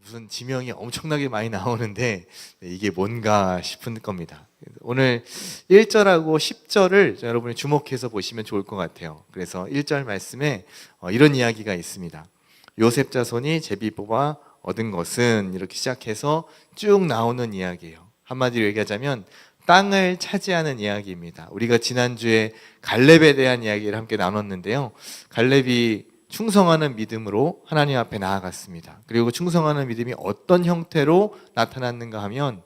무슨 지명이 엄청나게 많이 나오는데 이게 뭔가 싶은 겁니다. 오늘 1절하고 10절을 여러분이 주목해서 보시면 좋을 것 같아요. 그래서 1절 말씀에 이런 이야기가 있습니다. 요셉 자손이 제비 뽑아 얻은 것은, 이렇게 시작해서 쭉 나오는 이야기예요. 한마디로 얘기하자면 땅을 차지하는 이야기입니다. 우리가 지난주에 갈렙에 대한 이야기를 함께 나눴는데요. 갈렙이 충성하는 믿음으로 하나님 앞에 나아갔습니다. 그리고 충성하는 믿음이 어떤 형태로 나타났는가 하면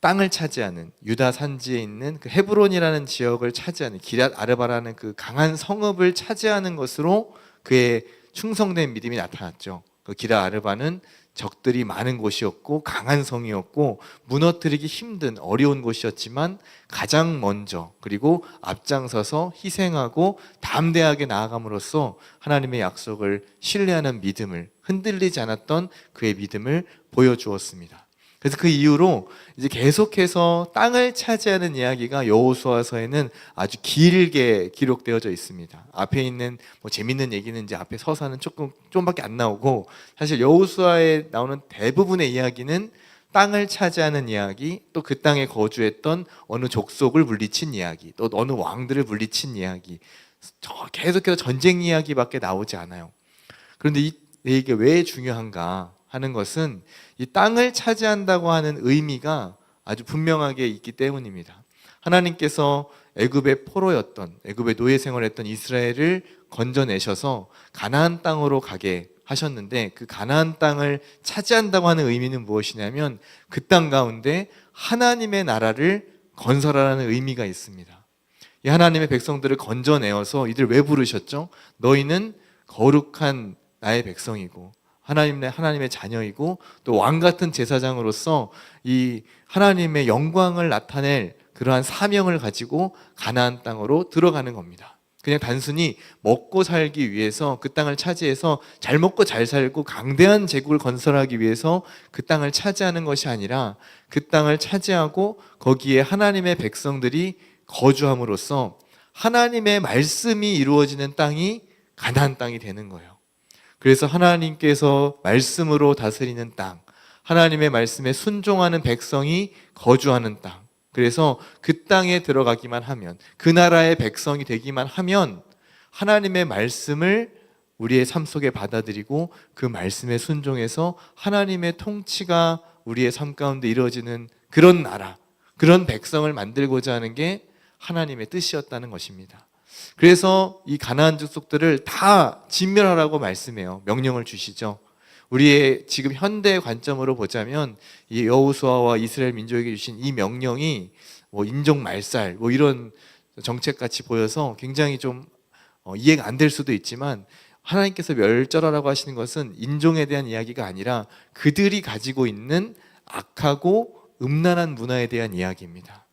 땅을 차지하는, 유다 산지에 있는 그 헤브론이라는 지역을 차지하는, 기럇 아르바라는 그 강한 성읍을 차지하는 것으로 그의 충성된 믿음이 나타났죠. 그 기럇 아르바는 적들이 많은 곳이었고 강한 성이었고 무너뜨리기 힘든 어려운 곳이었지만 가장 먼저 그리고 앞장서서 희생하고 담대하게 나아감으로써 하나님의 약속을 신뢰하는 믿음을, 흔들리지 않았던 그의 믿음을 보여주었습니다. 그래서 그 이후로 이제 계속해서 땅을 차지하는 이야기가 여호수아서에는 아주 길게 기록되어져 있습니다. 앞에 있는 재밌는 얘기는 이제 앞에 서사는 좀밖에 안 나오고, 사실 여호수아에 나오는 대부분의 이야기는 땅을 차지하는 이야기, 또 그 땅에 거주했던 어느 족속을 물리친 이야기, 또 어느 왕들을 물리친 이야기, 계속해서 전쟁 이야기밖에 나오지 않아요. 그런데 이게 왜 중요한가 하는 것은 이 땅을 차지한다고 하는 의미가 아주 분명하게 있기 때문입니다. 하나님께서 애굽의 포로였던, 애굽의 노예 생활했던 이스라엘을 건져내셔서 가나안 땅으로 가게 하셨는데, 그 가나안 땅을 차지한다고 하는 의미는 무엇이냐면 그 땅 가운데 하나님의 나라를 건설하라는 의미가 있습니다. 이 하나님의 백성들을 건져내어서 이들 왜 부르셨죠? 너희는 거룩한 나의 백성이고 하나님의 자녀이고 또 왕같은 제사장으로서 이 하나님의 영광을 나타낼 그러한 사명을 가지고 가나안 땅으로 들어가는 겁니다. 그냥 단순히 먹고 살기 위해서 그 땅을 차지해서 잘 먹고 잘 살고 강대한 제국을 건설하기 위해서 그 땅을 차지하는 것이 아니라, 그 땅을 차지하고 거기에 하나님의 백성들이 거주함으로써 하나님의 말씀이 이루어지는 땅이 가나안 땅이 되는 거예요. 그래서 하나님께서 말씀으로 다스리는 땅, 하나님의 말씀에 순종하는 백성이 거주하는 땅, 그래서 그 땅에 들어가기만 하면, 그 나라의 백성이 되기만 하면 하나님의 말씀을 우리의 삶 속에 받아들이고 그 말씀에 순종해서 하나님의 통치가 우리의 삶 가운데 이루어지는 그런 나라, 그런 백성을 만들고자 하는 게 하나님의 뜻이었다는 것입니다. 그래서 이 가나안 족속들을 다 진멸하라고 말씀해요. 명령을 주시죠. 우리의 지금 현대 관점으로 보자면 이 여호수아와 이스라엘 민족에게 주신 이 명령이 인종 말살 이런 정책같이 보여서 굉장히 좀 이해가 안 될 수도 있지만, 하나님께서 멸절하라고 하시는 것은 인종에 대한 이야기가 아니라 그들이 가지고 있는 악하고 음란한 문화에 대한 이야기입니다.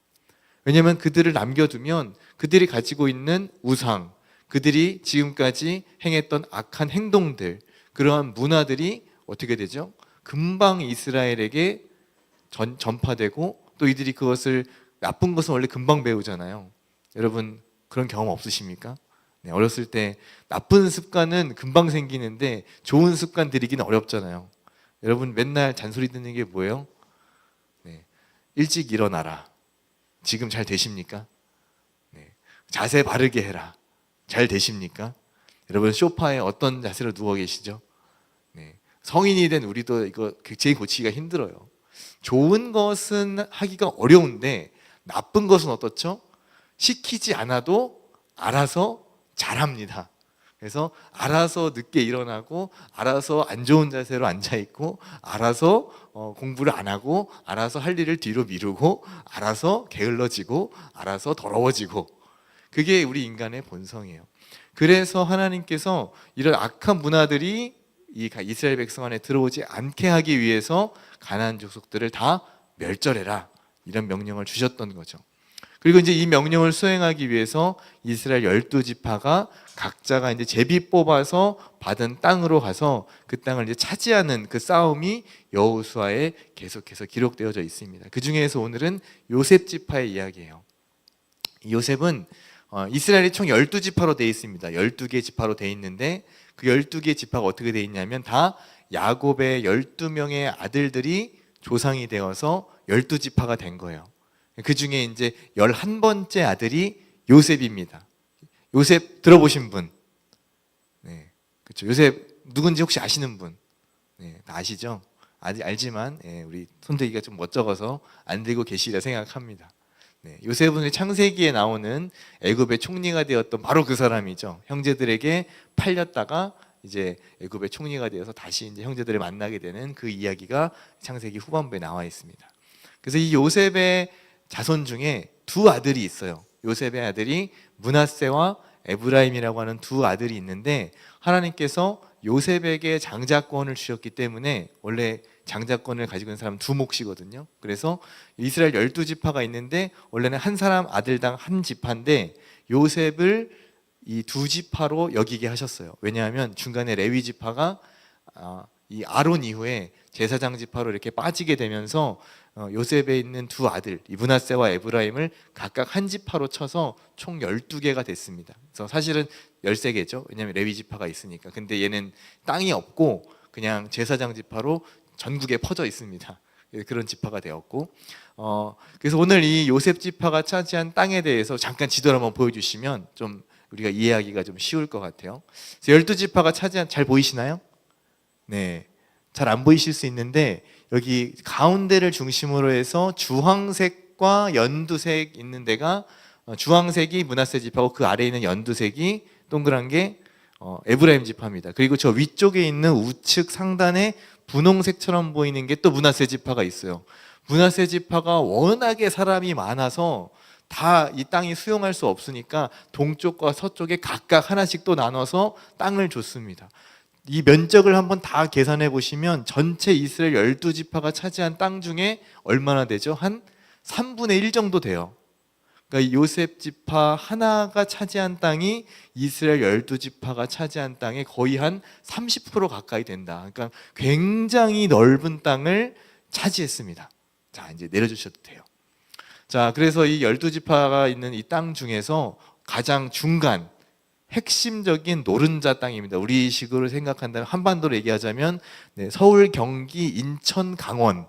왜냐하면 그들을 남겨두면 그들이 가지고 있는 우상, 그들이 지금까지 행했던 악한 행동들, 그러한 문화들이 어떻게 되죠? 금방 이스라엘에게 전파되고, 또 이들이 그것을, 나쁜 것은 원래 금방 배우잖아요. 여러분 그런 경험 없으십니까? 네, 어렸을 때 나쁜 습관은 금방 생기는데 좋은 습관 들이기는 어렵잖아요. 여러분 맨날 잔소리 듣는 게 뭐예요? 네, 일찍 일어나라. 지금 잘 되십니까? 네, 자세 바르게 해라. 잘 되십니까? 여러분 소파에 어떤 자세로 누워 계시죠? 네, 성인이 된 우리도 이거 굉장히 고치기가 힘들어요. 좋은 것은 하기가 어려운데 나쁜 것은 어떻죠? 시키지 않아도 알아서 잘합니다. 그래서 알아서 늦게 일어나고, 알아서 안 좋은 자세로 앉아있고, 알아서 공부를 안 하고, 알아서 할 일을 뒤로 미루고, 알아서 게을러지고, 알아서 더러워지고, 그게 우리 인간의 본성이에요. 그래서 하나님께서 이런 악한 문화들이 이 이스라엘 백성 안에 들어오지 않게 하기 위해서 가나안 족속들을 다 멸절해라, 이런 명령을 주셨던 거죠. 그리고 이제 이 명령을 수행하기 위해서 이스라엘 12지파가 각자가 이제 제비 뽑아서 받은 땅으로 가서 그 땅을 이제 차지하는 그 싸움이 여호수아에 계속해서 기록되어져 있습니다. 그 중에서 오늘은 요셉 지파의 이야기예요. 요셉은 이스라엘이 총 12지파로 되어 있습니다. 12개 지파로 되어 있는데 그 12개 지파가 어떻게 돼 있냐면 다 야곱의 12명의 아들들이 조상이 되어서 12지파가 된 거예요. 그 중에 이제 11번째 아들이 요셉입니다. 요셉 들어보신 분? 네, 그렇죠. 요셉 누군지 혹시 아시는 분? 네, 다 아시죠? 알지만 우리 손대기가 좀 멋쩍어서 안 들고 계시리라 생각합니다. 네, 요셉은 창세기에 나오는 애굽의 총리가 되었던 바로 그 사람이죠. 형제들에게 팔렸다가 이제 애굽의 총리가 되어서 다시 이제 형제들을 만나게 되는 그 이야기가 창세기 후반부에 나와 있습니다. 그래서 이 요셉의 자손 중에 두 아들이 있어요. 요셉의 아들이 므낫세와 에브라임이라고 하는 두 아들이 있는데 하나님께서 요셉에게 장자권을 주셨기 때문에 원래 장자권을 가지고 있는 사람은 두 몫이거든요. 그래서 이스라엘 12지파가 있는데 원래는 한 사람 아들당 한 지파인데 요셉을 이 두 지파로 여기게 하셨어요. 왜냐하면 중간에 레위 지파가 이 아론 이후에 제사장 지파로 이렇게 빠지게 되면서 요셉에 있는 두 아들 므낫세와 에브라임을 각각 한 지파로 쳐서 총 12개가 됐습니다. 그래서 사실은 13개죠. 왜냐하면 레위 지파가 있으니까. 근데 얘는 땅이 없고 그냥 제사장 지파로 전국에 퍼져 있습니다. 그런 지파가 되었고 그래서 오늘 이 요셉 지파가 차지한 땅에 대해서 잠깐 지도를 한번 보여주시면 좀 우리가 이해하기가 좀 쉬울 것 같아요. 12지파가 차지한, 잘 보이시나요? 네, 잘 안 보이실 수 있는데 여기 가운데를 중심으로 해서 주황색과 연두색 있는 데가 주황색이 므낫세 지파고 그 아래에 있는 연두색이 동그란 게 에브라임 지파입니다. 그리고 저 위쪽에 있는 우측 상단에 분홍색처럼 보이는 게 또 므낫세 지파가 있어요. 므낫세 지파가 워낙에 사람이 많아서 다 이 땅이 수용할 수 없으니까 동쪽과 서쪽에 각각 하나씩 또 나눠서 땅을 줬습니다. 이 면적을 한번 다 계산해 보시면 전체 이스라엘 12지파가 차지한 땅 중에 얼마나 되죠? 한 3분의 1 정도 돼요. 그러니까 요셉 지파 하나가 차지한 땅이 이스라엘 12지파가 차지한 땅의 거의 한 30% 가까이 된다. 그러니까 굉장히 넓은 땅을 차지했습니다. 자, 이제 내려주셔도 돼요. 자, 그래서 이 12지파가 있는 이 땅 중에서 가장 중간 핵심적인 노른자 땅입니다. 우리식으로 생각한다면 한반도로 얘기하자면 서울, 경기, 인천, 강원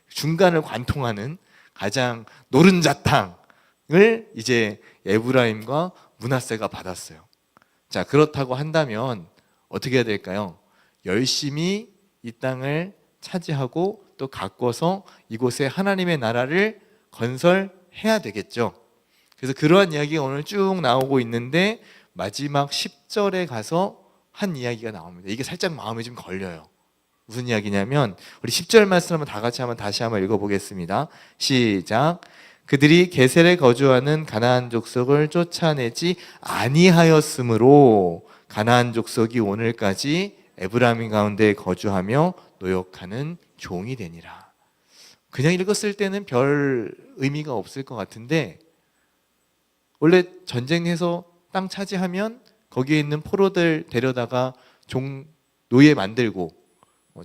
중간을 관통하는 가장 노른자 땅을 이제 에브라임과 므낫세가 받았어요. 자, 그렇다고 한다면 어떻게 해야 될까요? 열심히 이 땅을 차지하고 또 가꿔서 이곳에 하나님의 나라를 건설해야 되겠죠. 그래서 그러한 이야기가 오늘 쭉 나오고 있는데 마지막 10절에 가서 한 이야기가 나옵니다. 이게 살짝 마음에 좀 걸려요. 무슨 이야기냐면 우리 10절 말씀 한번 다 같이 다시 한번 읽어보겠습니다. 시작. 그들이 게셀에 거주하는 가나안 족속을 쫓아내지 아니하였으므로 가나안 족속이 오늘까지 에브라임 가운데 거주하며 노역하는 종이 되니라. 그냥 읽었을 때는 별 의미가 없을 것 같은데 원래 전쟁해서 땅 차지하면 거기에 있는 포로들 데려다가 노예 만들고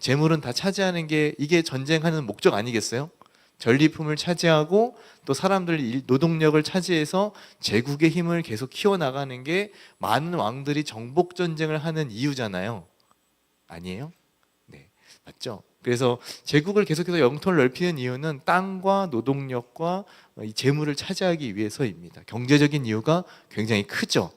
재물은 다 차지하는 게 이게 전쟁하는 목적 아니겠어요? 전리품을 차지하고 또 사람들 노동력을 차지해서 제국의 힘을 계속 키워나가는 게 많은 왕들이 정복 전쟁을 하는 이유잖아요. 아니에요? 네, 맞죠? 그래서 제국을 계속해서 영토를 넓히는 이유는 땅과 노동력과 이 재물을 차지하기 위해서입니다. 경제적인 이유가 굉장히 크죠.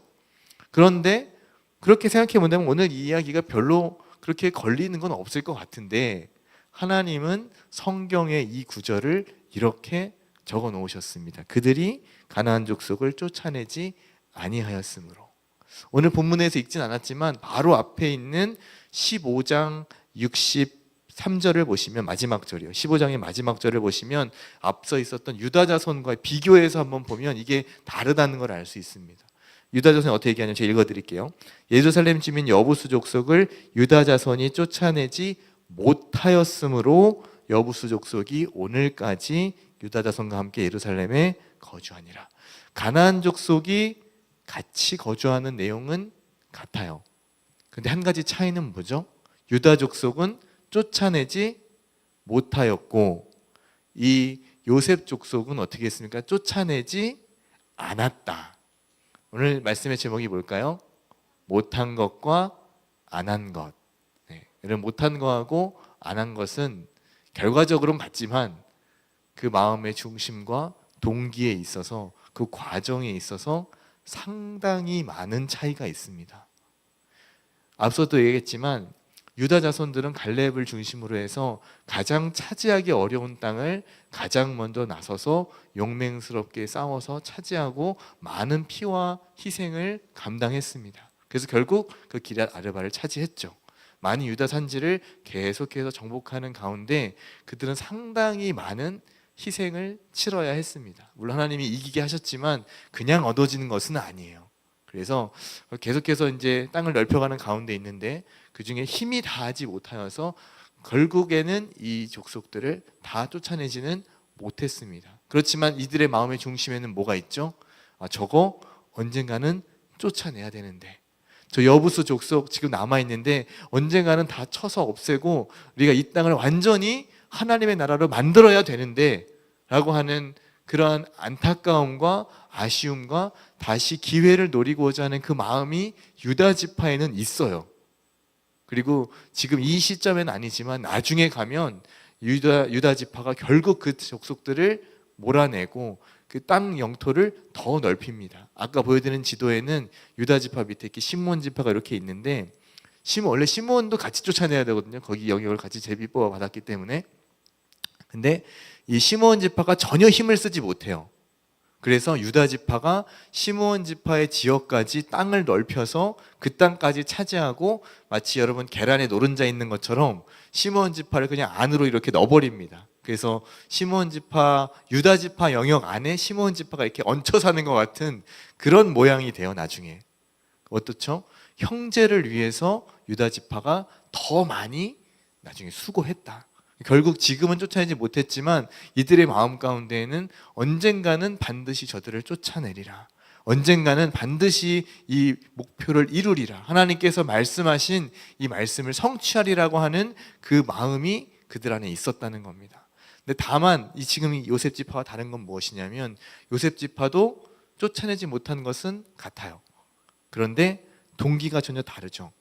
그런데 그렇게 생각해 본다면 오늘 이 이야기가 별로 그렇게 걸리는 건 없을 것 같은데 하나님은 성경의 이 구절을 이렇게 적어 놓으셨습니다. 그들이 가나안 족속을 쫓아내지 아니하였으므로. 오늘 본문에서 읽진 않았지만 바로 앞에 있는 15장 63절을 보시면 마지막 절이요. 15장의 마지막 절을 보시면 앞서 있었던 유다 자손과 비교해서 한번 보면 이게 다르다는 걸 알 수 있습니다. 유다 자손이 어떻게 얘기하냐면 제가 읽어드릴게요. 예루살렘 주민 여부수 족속을 유다 자손이 쫓아내지 못하였으므로 여부수 족속이 오늘까지 유다 자손과 함께 예루살렘에 거주하니라. 가나안 족속이 같이 거주하는 내용은 같아요. 근데 한 가지 차이는 뭐죠? 유다 족속은 쫓아내지 못하였고 이 요셉 족속은 어떻게 했습니까? 쫓아내지 않았다. 오늘 말씀의 제목이 뭘까요? 못한 것과 안 한 것, 여러분 못한 거하고 안 한 것은 결과적으로는 같지만 그 마음의 중심과 동기에 있어서 그 과정에 있어서 상당히 많은 차이가 있습니다. 앞서도 얘기했지만 유다 자손들은 갈렙을 중심으로 해서 가장 차지하기 어려운 땅을 가장 먼저 나서서 용맹스럽게 싸워서 차지하고 많은 피와 희생을 감당했습니다. 그래서 결국 그 기럇 아르바를 차지했죠. 많은 유다 산지를 계속해서 정복하는 가운데 그들은 상당히 많은 희생을 치러야 했습니다. 물론 하나님이 이기게 하셨지만 그냥 얻어지는 것은 아니에요. 그래서 계속해서 이제 땅을 넓혀가는 가운데 있는데 그 중에 힘이 다하지 못하여서 결국에는 이 족속들을 다 쫓아내지는 못했습니다. 그렇지만 이들의 마음의 중심에는 뭐가 있죠? 저거 언젠가는 쫓아내야 되는데, 저 여부수 족속 지금 남아있는데 언젠가는 다 쳐서 없애고 우리가 이 땅을 완전히 하나님의 나라로 만들어야 되는데 라고 하는 그러한 안타까움과 아쉬움과 다시 기회를 노리고자 하는 그 마음이 유다 지파에는 있어요. 그리고 지금 이 시점에는 아니지만 나중에 가면 유다 지파가 결국 그 족속들을 몰아내고 그 땅 영토를 더 넓힙니다. 아까 보여드린 지도에는 유다 지파 밑에 이렇게 시므온 지파가 이렇게 있는데 원래 시므온도 같이 쫓아내야 되거든요. 거기 영역을 같이 제비 뽑아 받았기 때문에. 근데 이 시므온 지파가 전혀 힘을 쓰지 못해요. 그래서 유다 지파가 시므온 지파의 지역까지 땅을 넓혀서 그 땅까지 차지하고 마치 여러분 계란에 노른자 있는 것처럼 시므온 지파를 그냥 안으로 이렇게 넣어버립니다. 그래서 시므온 지파, 유다 지파 영역 안에 시므온 지파가 이렇게 얹혀 사는 것 같은 그런 모양이 돼요. 나중에 어떻죠? 형제를 위해서 유다 지파가 더 많이 나중에 수고했다. 결국 지금은 쫓아내지 못했지만 이들의 마음 가운데에는 언젠가는 반드시 저들을 쫓아내리라, 언젠가는 반드시 이 목표를 이루리라, 하나님께서 말씀하신 이 말씀을 성취하리라고 하는 그 마음이 그들 안에 있었다는 겁니다. 근데 다만 이 지금 요셉 지파와 다른 건 무엇이냐면 요셉 지파도 쫓아내지 못한 것은 같아요. 그런데 동기가 전혀 다르죠.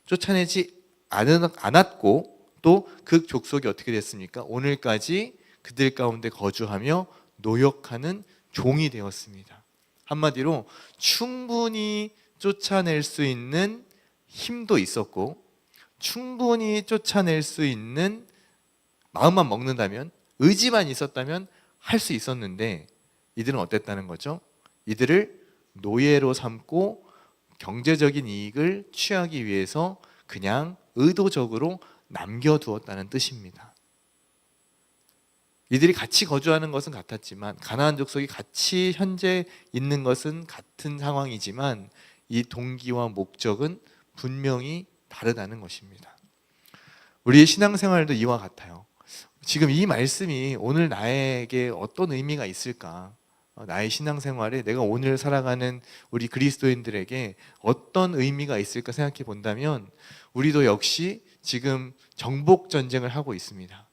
쫓아내지 않았고 또 그 족속이 어떻게 됐습니까? 오늘까지 그들 가운데 거주하며 노역하는 종이 되었습니다. 한마디로 충분히 쫓아낼 수 있는 힘도 있었고 충분히 쫓아낼 수 있는 마음만 먹는다면, 의지만 있었다면 할 수 있었는데 이들은 어땠다는 거죠? 이들을 노예로 삼고 경제적인 이익을 취하기 위해서 그냥 의도적으로 남겨두었다는 뜻입니다. 이들이 같이 거주하는 것은 같았지만, 가나안 족속이 같이 현재 있는 것은 같은 상황이지만 이 동기와 목적은 분명히 다르다는 것입니다. 우리의 신앙생활도 이와 같아요. 지금 이 말씀이 오늘 나에게 어떤 의미가 있을까? 나의 신앙생활에, 내가 오늘 살아가는 우리 그리스도인들에게 어떤 의미가 있을까 생각해 본다면 우리도 역시 지금 정복전쟁을 하고 있습니다.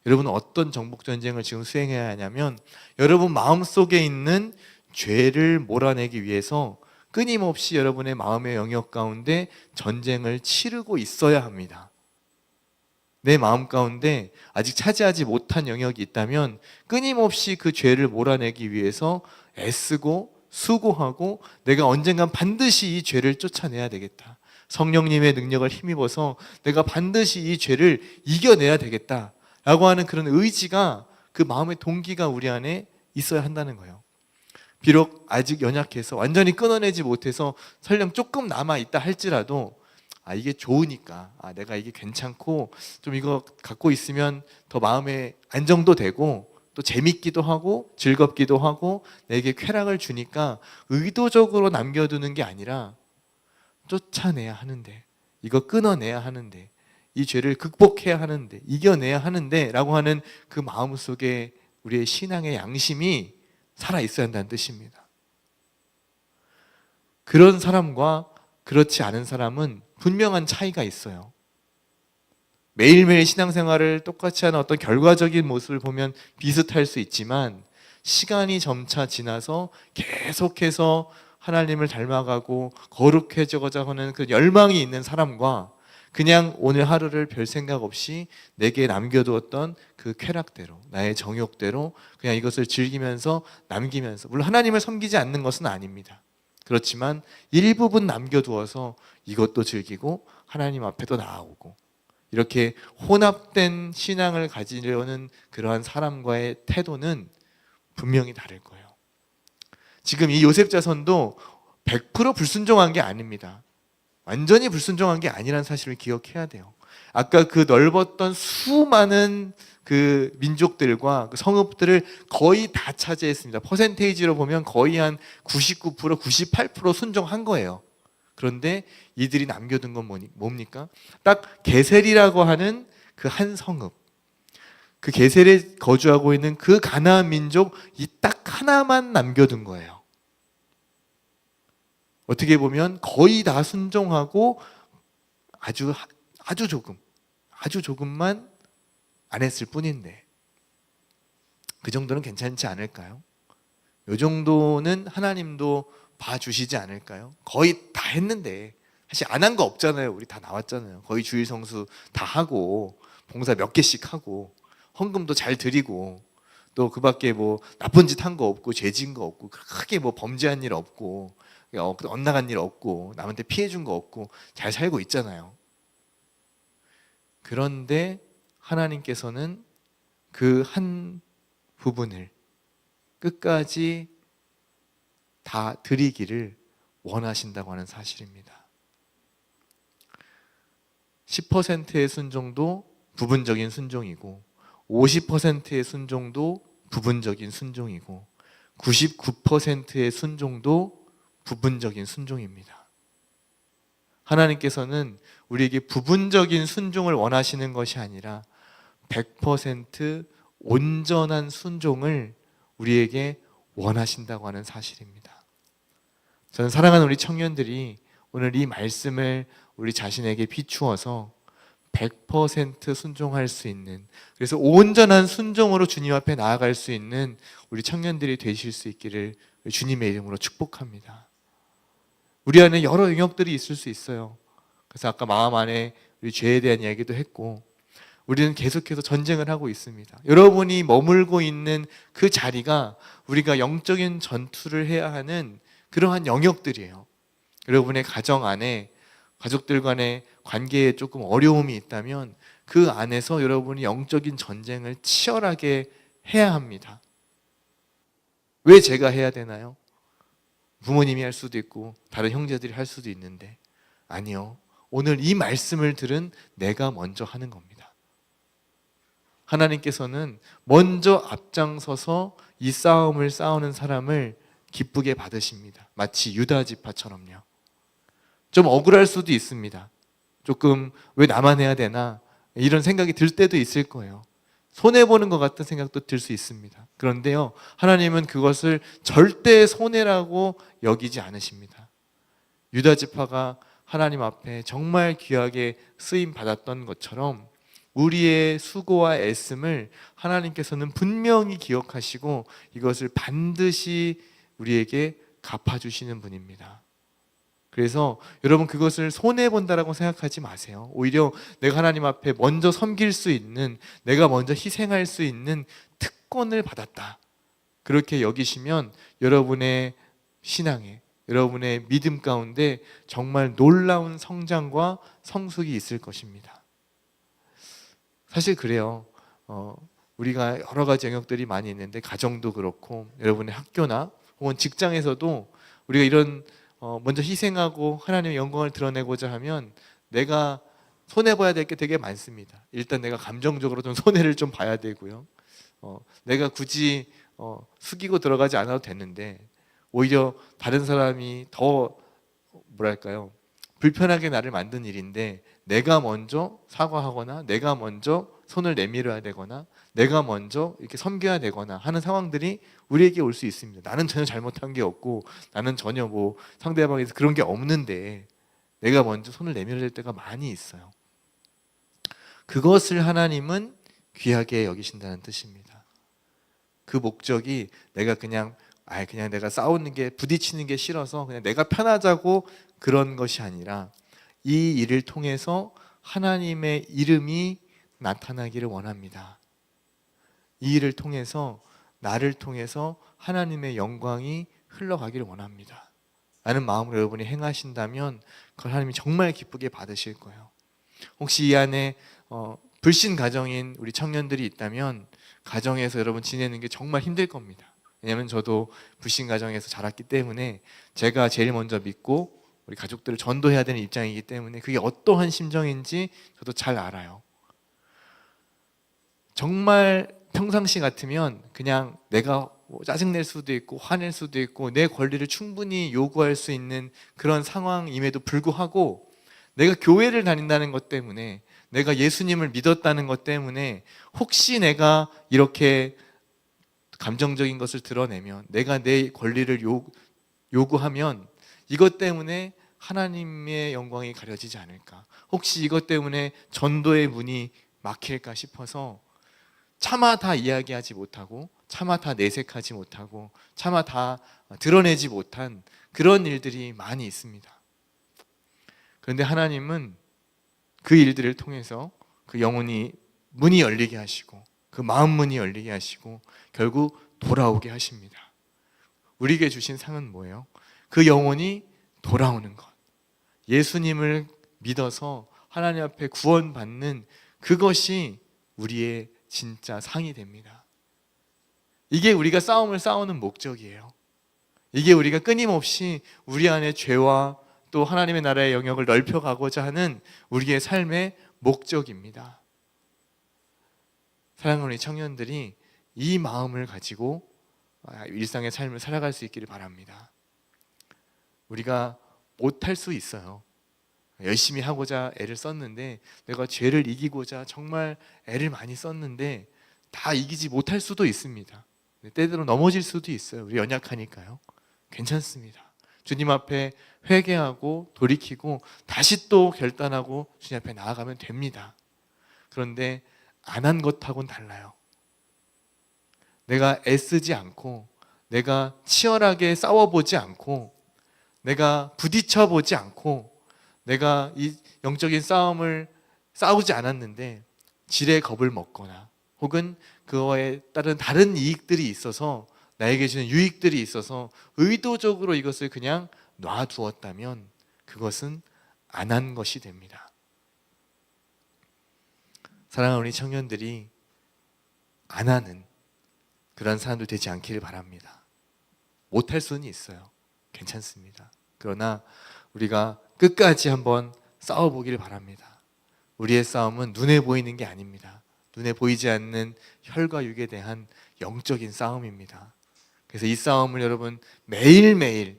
여러분은 어떤 정복전쟁을 지금 수행해야 하냐면 여러분 마음속에 있는 죄를 몰아내기 위해서 끊임없이 여러분의 마음의 영역 가운데 전쟁을 치르고 있어야 합니다. 내 마음 가운데 아직 차지하지 못한 영역이 있다면 끊임없이 그 죄를 몰아내기 위해서 애쓰고 수고하고 내가 언젠간 반드시 이 죄를 쫓아내야 되겠다, 성령님의 능력을 힘입어서 내가 반드시 이 죄를 이겨내야 되겠다 라고 하는 그런 의지가, 그 마음의 동기가 우리 안에 있어야 한다는 거예요. 비록 아직 연약해서 완전히 끊어내지 못해서 설령 조금 남아있다 할지라도 이게 좋으니까, 내가 이게 괜찮고 좀 이거 갖고 있으면 더 마음에 안정도 되고 또 재밌기도 하고 즐겁기도 하고 내게 쾌락을 주니까 의도적으로 남겨두는 게 아니라 쫓아내야 하는데, 이거 끊어내야 하는데, 이 죄를 극복해야 하는데, 이겨내야 하는데 라고 하는 그 마음속에 우리의 신앙의 양심이 살아있어야 한다는 뜻입니다. 그런 사람과 그렇지 않은 사람은 분명한 차이가 있어요. 매일매일 신앙생활을 똑같이 하는 어떤 결과적인 모습을 보면 비슷할 수 있지만 시간이 점차 지나서 계속해서 하나님을 닮아가고 거룩해지고자 하는 그 열망이 있는 사람과 그냥 오늘 하루를 별 생각 없이 내게 남겨두었던 그 쾌락대로, 나의 정욕대로 그냥 이것을 즐기면서 남기면서, 물론 하나님을 섬기지 않는 것은 아닙니다. 그렇지만 일부분 남겨두어서 이것도 즐기고 하나님 앞에도 나아오고, 이렇게 혼합된 신앙을 가지려는 그러한 사람과의 태도는 분명히 다를 거예요. 지금 이 요셉 자손도 100% 불순종한 게 아닙니다. 완전히 불순종한 게 아니라는 사실을 기억해야 돼요. 아까 그 넓었던 수많은 그 민족들과 그 성읍들을 거의 다 차지했습니다. 퍼센테이지로 보면 거의 한 99%, 98% 순종한 거예요. 그런데 이들이 남겨둔 건 뭡니까? 딱 게셀이라고 하는 그 한 성읍, 그 게셀에 거주하고 있는 그 가나안 민족, 이 딱 하나만 남겨둔 거예요. 어떻게 보면 거의 다 순종하고 아주 조금만 안 했을 뿐인데, 그 정도는 괜찮지 않을까요? 이 정도는 하나님도 봐주시지 않을까요? 거의 다 했는데, 사실 안 한 거 없잖아요. 우리 다 나왔잖아요. 거의 주일 성수 다 하고, 봉사 몇 개씩 하고, 헌금도 잘 드리고, 또 그 밖에 뭐 나쁜 짓 한 거 없고, 죄 지은 거 없고, 크게 뭐 범죄한 일 없고, 엇나간 일 없고, 남한테 피해 준 거 없고, 잘 살고 있잖아요. 그런데 하나님께서는 그 한 부분을 끝까지 다 드리기를 원하신다고 하는 사실입니다. 10%의 순종도 부분적인 순종이고, 50%의 순종도 부분적인 순종이고, 99%의 순종도 부분적인 순종입니다. 하나님께서는 우리에게 부분적인 순종을 원하시는 것이 아니라 100% 온전한 순종을 우리에게 원하신다고 하는 사실입니다. 저는 사랑하는 우리 청년들이 오늘 이 말씀을 우리 자신에게 비추어서 100% 순종할 수 있는, 그래서 온전한 순종으로 주님 앞에 나아갈 수 있는 우리 청년들이 되실 수 있기를 주님의 이름으로 축복합니다. 우리 안에 여러 영역들이 있을 수 있어요. 그래서 아까 마음 안에 우리 죄에 대한 이야기도 했고, 우리는 계속해서 전쟁을 하고 있습니다. 여러분이 머물고 있는 그 자리가 우리가 영적인 전투를 해야 하는 그러한 영역들이에요. 여러분의 가정 안에, 가족들 간의 관계에 조금 어려움이 있다면 그 안에서 여러분이 영적인 전쟁을 치열하게 해야 합니다. 왜 제가 해야 되나요? 부모님이 할 수도 있고 다른 형제들이 할 수도 있는데, 아니요. 오늘 이 말씀을 들은 내가 먼저 하는 겁니다. 하나님께서는 먼저 앞장서서 이 싸움을 싸우는 사람을 기쁘게 받으십니다. 마치 유다 지파처럼요. 좀 억울할 수도 있습니다. 조금 왜 나만 해야 되나 이런 생각이 들 때도 있을 거예요. 손해보는 것 같은 생각도 들 수 있습니다. 그런데요, 하나님은 그것을 절대 손해라고 여기지 않으십니다. 유다 지파가 하나님 앞에 정말 귀하게 쓰임 받았던 것처럼 우리의 수고와 애씀을 하나님께서는 분명히 기억하시고 이것을 반드시 우리에게 갚아주시는 분입니다. 그래서 여러분, 그것을 손해본다라고 생각하지 마세요. 오히려 내가 하나님 앞에 먼저 섬길 수 있는, 내가 먼저 희생할 수 있는 특권을 받았다, 그렇게 여기시면 여러분의 신앙에, 여러분의 믿음 가운데 정말 놀라운 성장과 성숙이 있을 것입니다. 사실 그래요. 우리가 여러 가지 영역들이 많이 있는데, 가정도 그렇고 여러분의 학교나 혹은 직장에서도 우리가 이런 먼저 희생하고 하나님의 영광을 드러내고자 하면 내가 손해봐야 될 게 되게 많습니다. 일단 내가 감정적으로 좀 손해를 좀 봐야 되고요. 내가 굳이 숙이고 들어가지 않아도 되는데, 오히려 다른 사람이 더 불편하게 나를 만든 일인데 내가 먼저 사과하거나 내가 먼저 손을 내밀어야 되거나 내가 먼저 이렇게 섬겨야 되거나 하는 상황들이 우리에게 올 수 있습니다. 나는 전혀 잘못한 게 없고 나는 전혀 뭐 상대방에서 그런 게 없는데 내가 먼저 손을 내밀어야 될 때가 많이 있어요. 그것을 하나님은 귀하게 여기신다는 뜻입니다. 그 목적이 내가 그냥 내가 싸우는 게, 부딪히는 게 싫어서 그냥 내가 편하자고 그런 것이 아니라 이 일을 통해서 하나님의 이름이 나타나기를 원합니다. 이 일을 통해서 나를 통해서 하나님의 영광이 흘러가기를 원합니다. 라는 마음으로 여러분이 행하신다면 그걸 하나님이 정말 기쁘게 받으실 거예요. 혹시 이 안에 불신 가정인 우리 청년들이 있다면 가정에서 여러분 지내는 게 정말 힘들 겁니다. 왜냐하면 저도 불신 가정에서 자랐기 때문에 제가 제일 먼저 믿고 우리 가족들을 전도해야 되는 입장이기 때문에 그게 어떠한 심정인지 저도 잘 알아요. 정말 평상시 같으면 그냥 내가 짜증낼 수도 있고 화낼 수도 있고 내 권리를 충분히 요구할 수 있는 그런 상황임에도 불구하고 내가 교회를 다닌다는 것 때문에 내가 예수님을 믿었다는 것 때문에 혹시 내가 이렇게 감정적인 것을 드러내면 내가 내 권리를 요구하면 이것 때문에 하나님의 영광이 가려지지 않을까, 혹시 이것 때문에 전도의 문이 막힐까 싶어서 차마 다 이야기하지 못하고 차마 다 내색하지 못하고 차마 다 드러내지 못한 그런 일들이 많이 있습니다. 그런데 하나님은 그 일들을 통해서 그 영혼이 문이 열리게 하시고 그 마음 문이 열리게 하시고 결국 돌아오게 하십니다. 우리에게 주신 상은 뭐예요? 그 영혼이 돌아오는 것, 예수님을 믿어서 하나님 앞에 구원받는 그것이 우리의 진짜 상이 됩니다. 이게 우리가 싸움을 싸우는 목적이에요. 이게 우리가 끊임없이 우리 안에 죄와 또 하나님의 나라의 영역을 넓혀가고자 하는 우리의 삶의 목적입니다. 사랑하는 우리 청년들이 이 마음을 가지고 일상의 삶을 살아갈 수 있기를 바랍니다. 우리가 못할 수 있어요. 열심히 하고자 애를 썼는데, 내가 죄를 이기고자 정말 애를 많이 썼는데 다 이기지 못할 수도 있습니다. 때때로 넘어질 수도 있어요. 우리 연약하니까요. 괜찮습니다. 주님 앞에 회개하고 돌이키고 다시 또 결단하고 주님 앞에 나아가면 됩니다. 그런데 안 한 것하고는 달라요. 내가 애쓰지 않고 내가 치열하게 싸워보지 않고 내가 부딪혀보지 않고 내가 이 영적인 싸움을 싸우지 않았는데 지레 겁을 먹거나 혹은 그거에 따른 다른 이익들이 있어서, 나에게 주는 유익들이 있어서 의도적으로 이것을 그냥 놔두었다면 그것은 안 한 것이 됩니다. 사랑하는 우리 청년들이 안 하는 그런 사람들 되지 않기를 바랍니다. 못할 수는 있어요. 괜찮습니다. 그러나 우리가 끝까지 한번 싸워보기를 바랍니다. 우리의 싸움은 눈에 보이는 게 아닙니다. 눈에 보이지 않는 혈과 육에 대한 영적인 싸움입니다. 그래서 이 싸움을 여러분 매일매일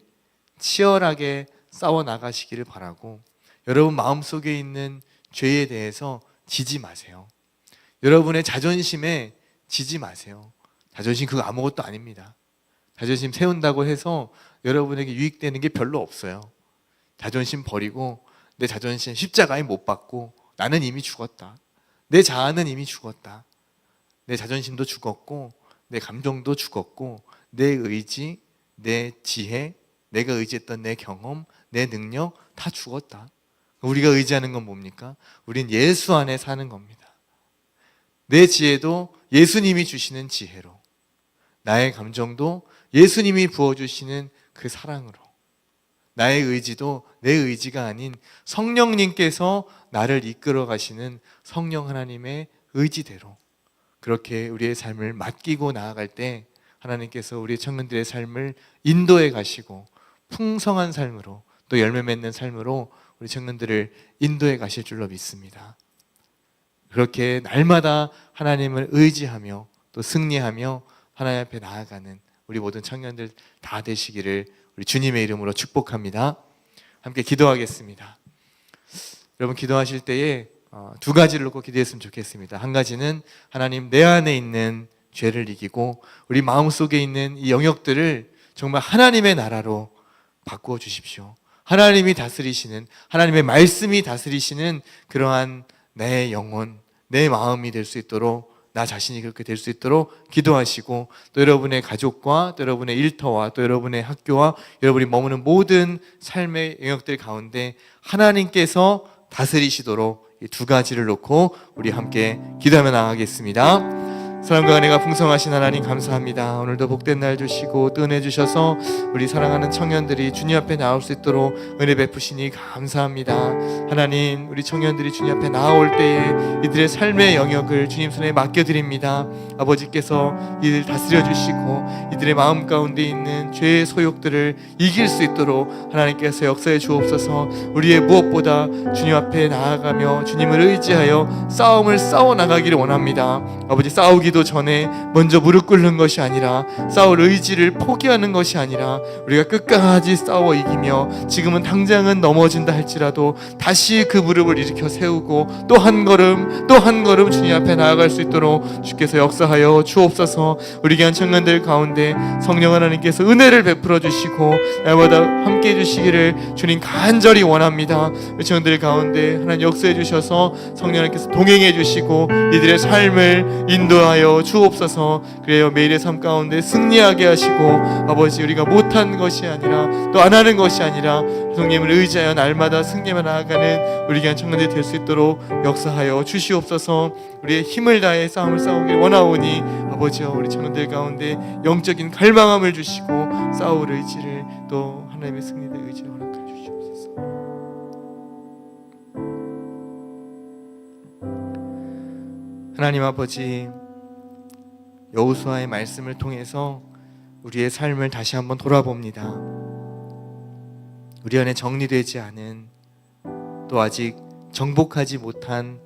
치열하게 싸워 나가시기를 바라고, 여러분 마음속에 있는 죄에 대해서 지지 마세요. 여러분의 자존심에 지지 마세요. 자존심 그거 아무것도 아닙니다. 자존심 세운다고 해서 여러분에게 유익되는 게 별로 없어요. 자존심 버리고 내 자존심 십자가에 못 박고 나는 이미 죽었다. 내 자아는 이미 죽었다. 내 자존심도 죽었고 내 감정도 죽었고 내 의지, 내 지혜, 내가 의지했던 내 경험, 내 능력 다 죽었다. 우리가 의지하는 건 뭡니까? 우린 예수 안에 사는 겁니다. 내 지혜도 예수님이 주시는 지혜로, 나의 감정도 예수님이 부어주시는 그 사랑으로, 나의 의지도 내 의지가 아닌 성령님께서 나를 이끌어 가시는 성령 하나님의 의지대로 그렇게 우리의 삶을 맡기고 나아갈 때 하나님께서 우리 청년들의 삶을 인도해 가시고 풍성한 삶으로 또 열매 맺는 삶으로 우리 청년들을 인도해 가실 줄로 믿습니다. 그렇게 날마다 하나님을 의지하며 또 승리하며 하나님 앞에 나아가는 우리 모든 청년들 다 되시기를 우리 주님의 이름으로 축복합니다. 함께 기도하겠습니다. 여러분 기도하실 때에 두 가지를 놓고 기도했으면 좋겠습니다. 한 가지는 하나님 내 안에 있는 죄를 이기고 우리 마음속에 있는 이 영역들을 정말 하나님의 나라로 바꾸어 주십시오. 하나님이 다스리시는, 하나님의 말씀이 다스리시는 그러한 내 영혼, 내 마음이 될 수 있도록, 나 자신이 그렇게 될 수 있도록 기도하시고, 또 여러분의 가족과 또 여러분의 일터와 또 여러분의 학교와 여러분이 머무는 모든 삶의 영역들 가운데 하나님께서 다스리시도록 이 두 가지를 놓고 우리 함께 기도하며 나가겠습니다. 사랑과 은혜가 풍성하신 하나님 감사합니다. 오늘도 복된 날 주시고 또 은혜 주셔서 우리 사랑하는 청년들이 주님 앞에 나올 수 있도록 은혜 베푸시니 감사합니다. 하나님, 우리 청년들이 주님 앞에 나올 때에 이들의 삶의 영역을 주님 손에 맡겨드립니다. 아버지께서 이들 다스려 주시고 이들의 마음 가운데 있는 죄의 소욕들을 이길 수 있도록 하나님께서 역사해 주옵소서. 우리의 무엇보다 주님 앞에 나아가며 주님을 의지하여 싸움을 싸워 나가기를 원합니다. 아버지, 싸우기도 전에 먼저 무릎 꿇는 것이 아니라 싸울 의지를 포기하는 것이 아니라 우리가 끝까지 싸워 이기며 지금은 당장은 넘어진다 할지라도 다시 그 무릎을 일으켜 세우고 또 한 걸음 또 한 걸음 주님 앞에 나아갈 수 있도록 주께서 역사하여 주옵소서. 우리 귀한 청년들 가운데 성령 하나님께서 은혜를 베풀어 주시고 날마다 함께 해주시기를 주님 간절히 원합니다. 우리 청년들 가운데 하나님 역사해 주셔서 성령 하나님께서 동행해 주시고 이들의 삶을 인도하여 주옵소서. 그래요, 매일의 삶 가운데 승리하게 하시고 아버지, 우리가 못한 것이 아니라 또 안 하는 것이 아니라 성령님을 의지하여 날마다 승리만 나아가는 우리 귀한 청년들이 될 수 있도록 역사하여 주시옵소서. 우리의 힘을 다해 싸움을 싸우길 원하오니 아버지여, 우리 청년들 가운데 영적인 갈망함을 주시고 싸울 의지를 또 하나님의 승리의 의지를 허락하여 주시옵소서. 하나님 아버지, 여호수아의 말씀을 통해서 우리의 삶을 다시 한번 돌아봅니다. 우리 안에 정리되지 않은, 또 아직 정복하지 못한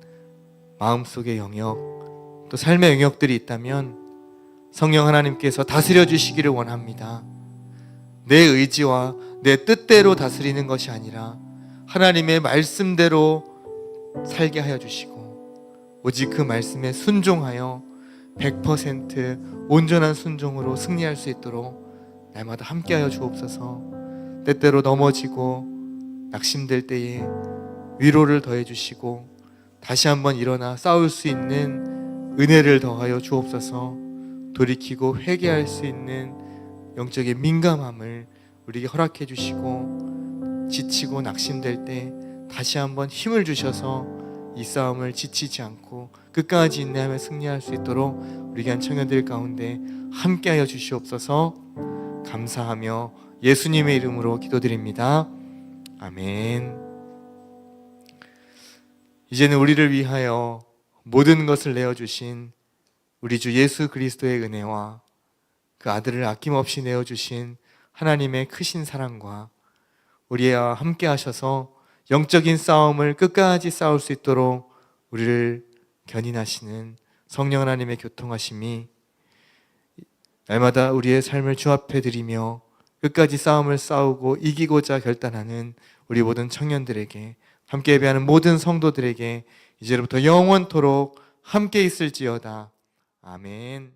마음속의 영역, 또 삶의 영역들이 있다면 성령 하나님께서 다스려 주시기를 원합니다. 내 의지와 내 뜻대로 다스리는 것이 아니라 하나님의 말씀대로 살게 하여 주시고 오직 그 말씀에 순종하여 100% 온전한 순종으로 승리할 수 있도록 날마다 함께하여 주옵소서. 때때로 넘어지고 낙심될 때에 위로를 더해 주시고 다시 한번 일어나 싸울 수 있는 은혜를 더하여 주옵소서. 돌이키고 회개할 수 있는 영적인 민감함을 우리에게 허락해 주시고 지치고 낙심될 때 다시 한번 힘을 주셔서 이 싸움을 지치지 않고 끝까지 인내하며 승리할 수 있도록 우리 귀한 청년들 가운데 함께하여 주시옵소서. 감사하며 예수님의 이름으로 기도드립니다. 아멘. 이제는 우리를 위하여 모든 것을 내어주신 우리 주 예수 그리스도의 은혜와 그 아들을 아낌없이 내어주신 하나님의 크신 사랑과 우리와 함께 하셔서 영적인 싸움을 끝까지 싸울 수 있도록 우리를 견인하시는 성령 하나님의 교통하심이 날마다 우리의 삶을 주 앞에 드리며 끝까지 싸움을 싸우고 이기고자 결단하는 우리 모든 청년들에게, 함께 예배하는 모든 성도들에게 이제로부터 영원토록 함께 있을지어다. 아멘.